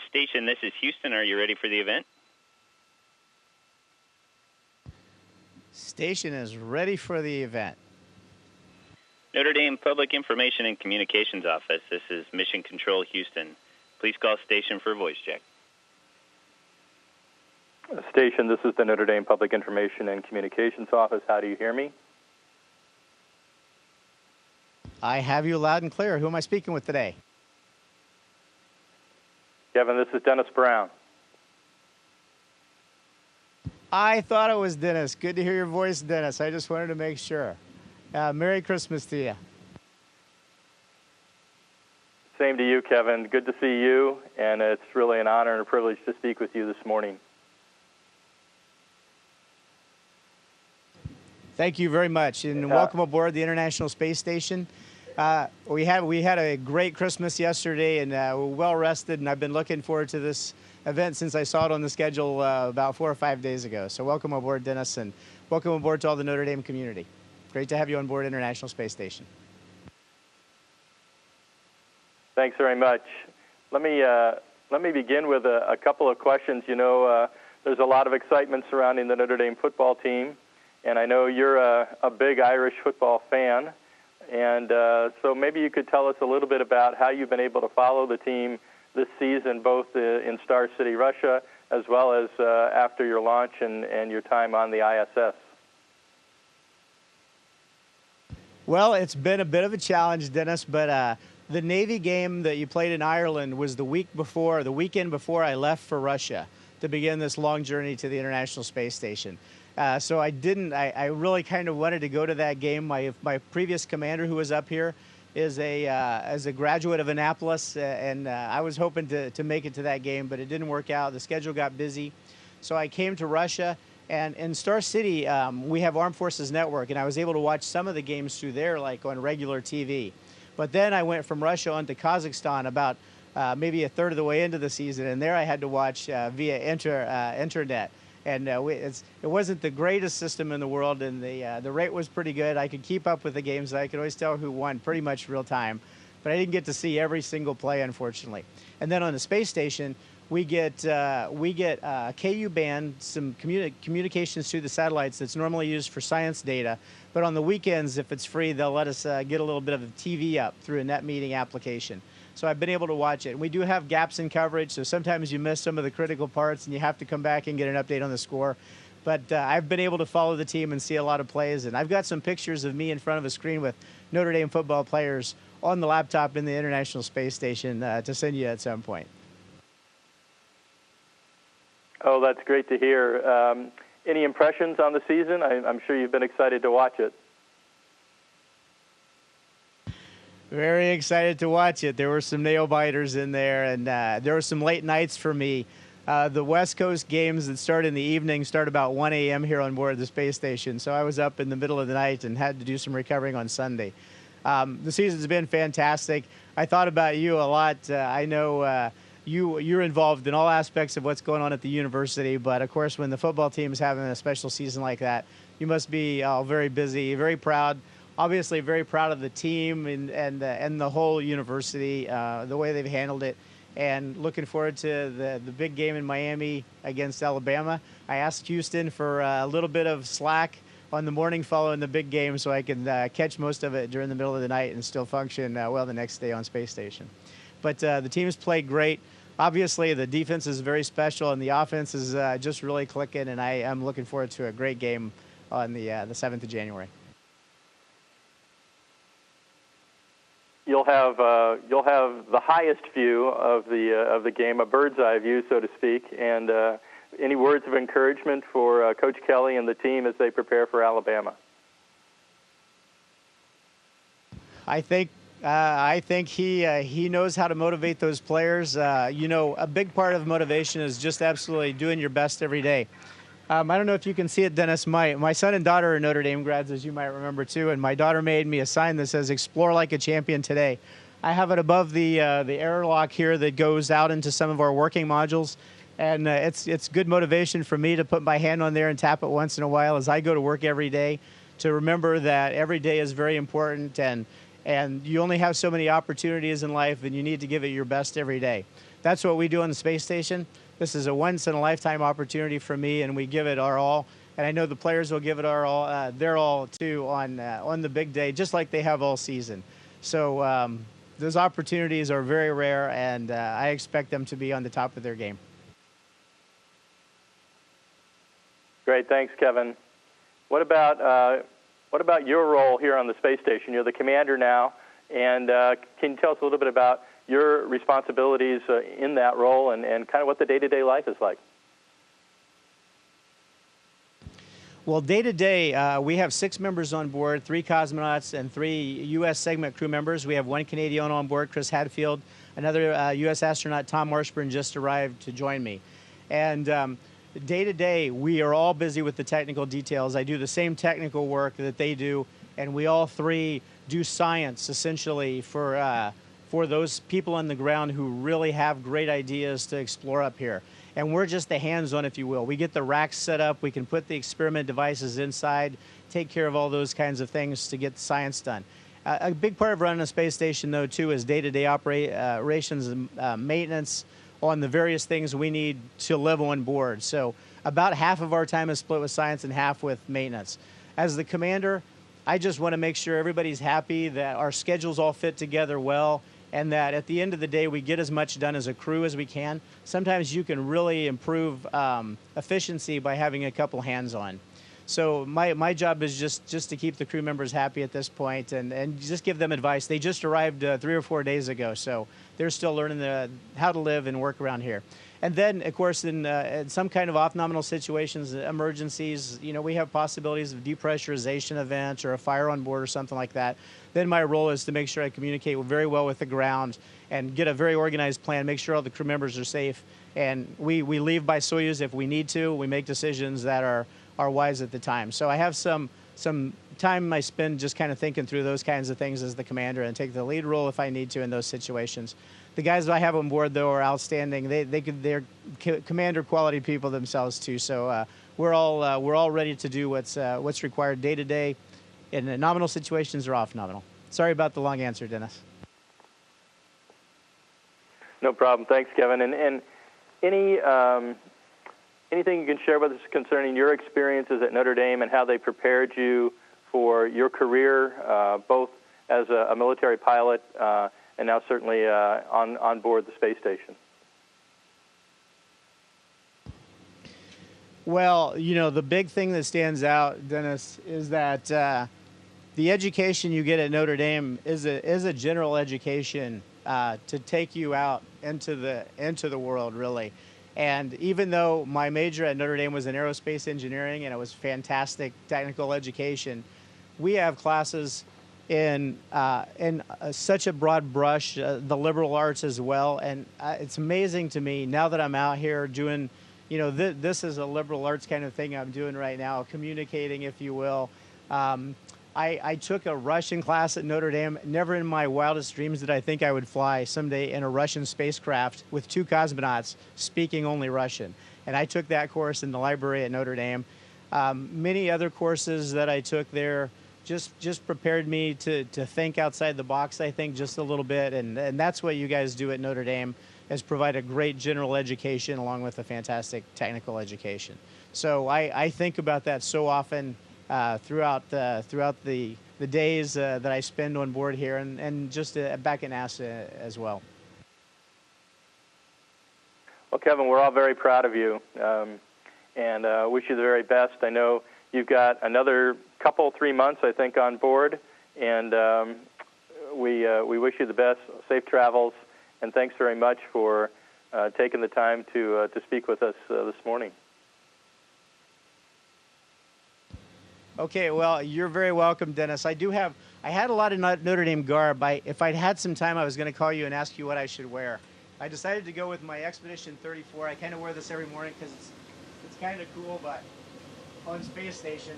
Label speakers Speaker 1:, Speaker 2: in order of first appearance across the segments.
Speaker 1: Station, this is Houston. Are you ready for the event?
Speaker 2: Station is ready for the event.
Speaker 1: Notre Dame Public Information and Communications Office. This is Mission Control Houston. Please call station for voice check.
Speaker 3: Station, this is the Notre Dame Public Information and Communications Office. How do you hear me?
Speaker 2: I have you loud and clear. Who am I speaking with today?
Speaker 3: Kevin, this is Dennis Brown.
Speaker 2: I thought it was Dennis. Good to hear your voice, Dennis. I just wanted to make sure. Merry Christmas to you.
Speaker 3: Same to you, Kevin. Good to see you, and it's really an honor and a privilege to speak with you this morning.
Speaker 2: Thank you very much, and welcome aboard the International Space Station. We had a great Christmas yesterday, and we're well rested, and I've been looking forward to this event since I saw it on the schedule about 4 or 5 days ago. So welcome aboard, Dennis, and welcome aboard to all the Notre Dame community. Great to have you on board International Space Station.
Speaker 3: Thanks very much. Let me begin with a couple of questions. You know, there's a lot of excitement surrounding the Notre Dame football team, and I know you're a big Irish football fan. And so maybe you could tell us a little bit about how you've been able to follow the team this season, both in Star City, Russia, as well as after your launch and your time on the ISS.
Speaker 2: Well, it's been a bit of a challenge, Dennis, but the Navy game that you played in Ireland was the weekend before I left for Russia to begin this long journey to the International Space Station. So I really kind of wanted to go to that game. My previous commander who was up here is a graduate of Annapolis, and I was hoping to make it to that game, but it didn't work out. The schedule got busy. So I came to Russia, and in Star City, we have Armed Forces Network, and I was able to watch some of the games through there, like on regular TV. But then I went from Russia on to Kazakhstan about maybe a third of the way into the season, and there I had to watch via internet. And it wasn't the greatest system in the world, and the rate was pretty good. I could keep up with the games. I could always tell who won pretty much real time. But I didn't get to see every single play, unfortunately. And then on the space station, we get KU band, some communications through the satellites that's normally used for science data. But on the weekends, if it's free, they'll let us get a little bit of a TV up through a net meeting application. So I've been able to watch it. And we do have gaps in coverage, so sometimes you miss some of the critical parts and you have to come back and get an update on the score. But I've been able to follow the team and see a lot of plays. And I've got some pictures of me in front of a screen with Notre Dame football players on the laptop in the International Space Station to send you at some point.
Speaker 3: Oh, that's great to hear. Any impressions on the season? I'm sure you've been excited to watch it.
Speaker 2: Very excited to watch it. There were some nail-biters in there, and there were some late nights for me. The West Coast games that start in the evening start about 1 a.m. here on board the space station, so I was up in the middle of the night and had to do some recovering on Sunday. The season's been fantastic. I thought about you a lot. I know you're involved in all aspects of what's going on at the university, but of course when the football team is having a special season like that, you must be very busy, very proud. Obviously very proud of the team and the whole university, the way they've handled it, and looking forward to the big game in Miami against Alabama. I asked Houston for a little bit of slack on the morning following the big game so I can catch most of it during the middle of the night and still function well the next day on Space Station. But the team's played great. Obviously, the defense is very special, and the offense is just really clicking, and I am looking forward to a great game on the 7th of January.
Speaker 3: You'll have the highest view of the game, a bird's eye view, so to speak. And any words of encouragement for Coach Kelly and the team as they prepare for Alabama?
Speaker 2: I think he knows how to motivate those players. You know, a big part of motivation is just absolutely doing your best every day. I don't know if you can see it, Dennis. My son and daughter are Notre Dame grads, as you might remember, too, and my daughter made me a sign that says, "Explore like a champion today." I have it above the airlock here that goes out into some of our working modules, and it's good motivation for me to put my hand on there and tap it once in a while as I go to work every day, to remember that every day is very important, and And you only have so many opportunities in life, and you need to give it your best every day. That's what we do on the space station. This is a once-in-a-lifetime opportunity for me, and we give it our all. And I know the players will give it their all too on the big day, just like they have all season. So those opportunities are very rare, and I expect them to be on the top of their game.
Speaker 3: Great, thanks, Kevin. What about your role here on the space station? You're the commander now, and can you tell us a little bit about your responsibilities in that role and kind of what the day-to-day life is like?
Speaker 2: Well, day-to-day, we have 6 members on board, 3 cosmonauts and 3 U.S. segment crew members. We have 1 Canadian on board, Chris Hadfield. Another U.S. astronaut, Tom Marshburn, just arrived to join me. And day-to-day, we are all busy with the technical details. I do the same technical work that they do, and we all 3 do science, essentially, for those people on the ground who really have great ideas to explore up here. And we're just the hands-on, if you will. We get the racks set up. We can put the experiment devices inside, take care of all those kinds of things to get the science done. A big part of running a space station, though, too, is day-to-day operations and maintenance on the various things we need to live on board. So about half of our time is split with science and half with maintenance. As the commander, I just want to make sure everybody's happy, that our schedules all fit together well, and that at the end of the day, we get as much done as a crew as we can. Sometimes you can really improve efficiency by having a couple hands-on. So my job is just to keep the crew members happy at this point and just give them advice. They just arrived 3 or 4 days ago, so they're still learning how to live and work around here. And then, of course, in some kind of off-nominal situations, emergencies, we have possibilities of depressurization events or a fire on board or something like that. Then my role is to make sure I communicate very well with the ground and get a very organized plan, make sure all the crew members are safe. And we leave by Soyuz if we need to. We make decisions that are wise at the time. So I have some time I spend just kind of thinking through those kinds of things as the commander and take the lead role if I need to in those situations. The guys that I have on board, though, are outstanding. They're commander quality people themselves too. So we're all ready to do what's required day to day, in the nominal situations or off nominal. Sorry about the long answer, Dennis.
Speaker 3: No problem. Thanks, Kevin. And anything you can share with us concerning your experiences at Notre Dame and how they prepared you for your career, both as a military pilot and now certainly on board the space station?
Speaker 2: Well, the big thing that stands out, Dennis, is that the education you get at Notre Dame is a general education to take you out into the world, really. And even though my major at Notre Dame was in aerospace engineering and it was fantastic technical education, we have classes in such a broad brush, the liberal arts as well. And it's amazing to me now that I'm out here doing, this is a liberal arts kind of thing I'm doing right now, communicating, if you will. I took a Russian class at Notre Dame. Never in my wildest dreams did I think I would fly someday in a Russian spacecraft with 2 cosmonauts speaking only Russian. And I took that course in the library at Notre Dame. Many other courses that I took there just prepared me to think outside the box, I think, just a little bit. And that's what you guys do at Notre Dame, is provide a great general education along with a fantastic technical education. So I think about that so often throughout the days that I spend on board here and just back in NASA as well.
Speaker 3: Well, Kevin, we're all very proud of you and wish you the very best. I know you've got another 3 months, I think, on board, and we wish you the best, safe travels, and thanks very much for taking the time to speak with us this morning.
Speaker 2: Okay, well, you're very welcome, Dennis. I had a lot of Notre Dame garb. If I'd had some time, I was going to call you and ask you what I should wear. I decided to go with my Expedition 34. I kind of wear this every morning because it's kind of cool, but on space station.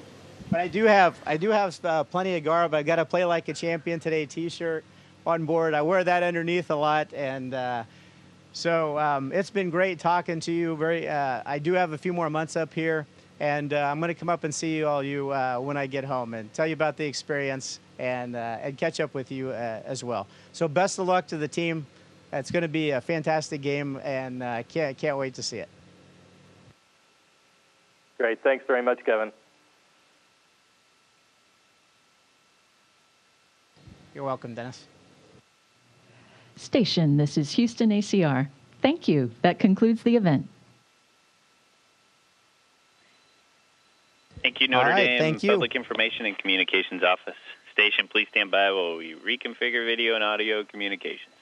Speaker 2: But I do have plenty of garb. I got a Play Like a Champion Today T-shirt on board. I wear that underneath a lot, and so it's been great talking to you. I do have a few more months up here. And I'm going to come up and see you all when I get home and tell you about the experience and catch up with you as well. So best of luck to the team. It's going to be a fantastic game, and can't wait to see it.
Speaker 3: Great. Thanks very much, Kevin.
Speaker 2: You're welcome, Dennis.
Speaker 4: Station, this is Houston ACR. Thank you. That concludes the event.
Speaker 1: Thank you, Notre Dame
Speaker 2: thank you.
Speaker 1: Public Information and Communications Office. Station, please stand by while we reconfigure video and audio communications.